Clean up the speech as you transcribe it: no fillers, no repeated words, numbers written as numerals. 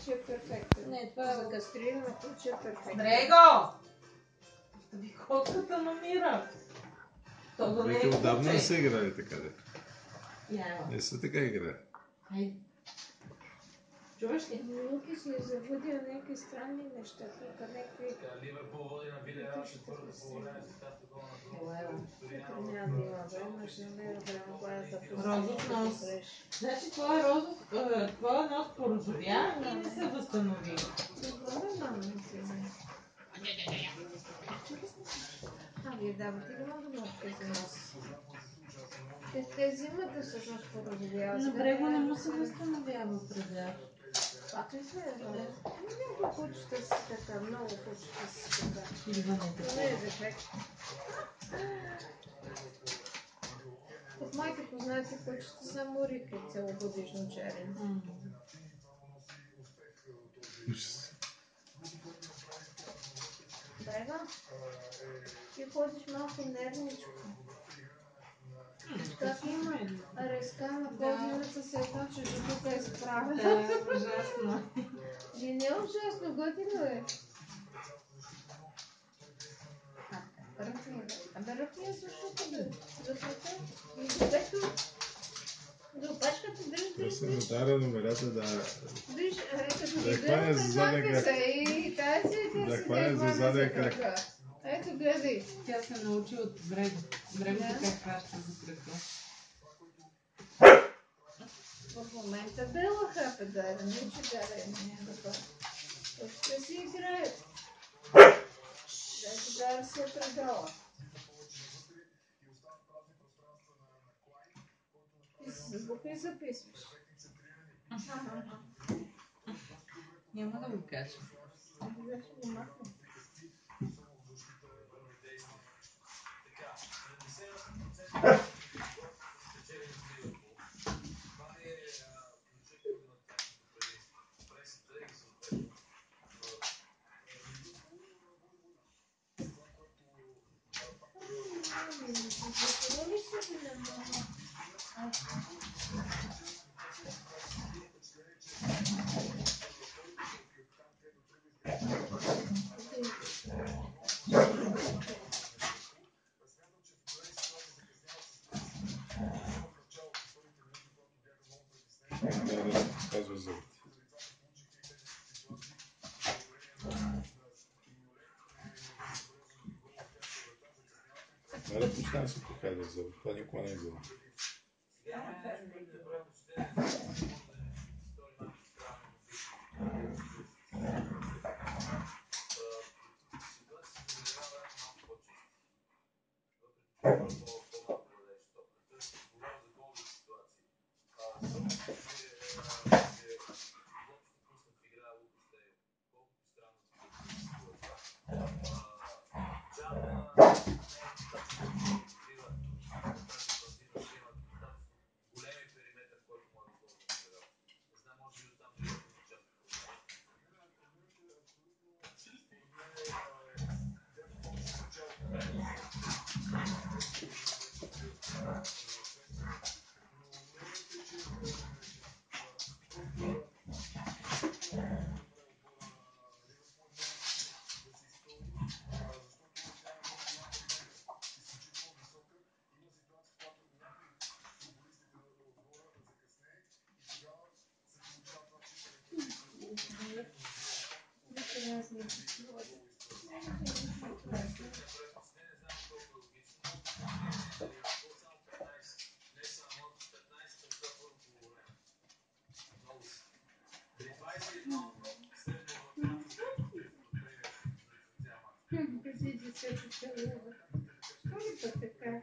че е перфектен. Не, това е за кастрирана куче е перфектен. Дрего! Ви котката намира. То да не Вие е отдавна не куче. са играли така, де. Ява. Не са така играли. Ай. Чуваш ли? Милки си е завъдил някакви странни неща, тук някакви... Ливърпул води на Вилиарал четвърто по време съставка гола на Дон. Ела. Тук няма да има време, ще намеря време, когато да пусна. Розов нос. Значи твой розов, твой нос порозовя и не се възстанови. Добре, мама, не се знае. Вие давате ли много нотки за нос? Те зимата всъщност порозовяват. На брега не му се възстановява предя. Пак ли се? Някои кучета си така, много кучета си така. Идването. Това е дефект. От моите познати кучета само Рик е целогодишно черен. Брега, ти ходиш малко нервничко. Как има резка на козината се едно, че до тук е справена. Да, ужасно. Не е ужасно, готино е. Абе ръкния защото бе. За кръка. И до пето. До опашката дръж. Това са надаря номерата да... Дръж, като Да ги хване гледам за през заден крак. надписа и тази тя Да си хване за заден крак. Ето гледай. Тя се научи от Брега. Брега Да. така хваща за кръка. В момента Бела хапе дара, не че дара е някаква. Ще си играят. Даже дара се е предала. Ти си с звука и записваш. Няма да го кажа. Да ще го махна. Да, казва зъбите. Да, почнем се показва зъбите. Това никога не е било. Ой, така.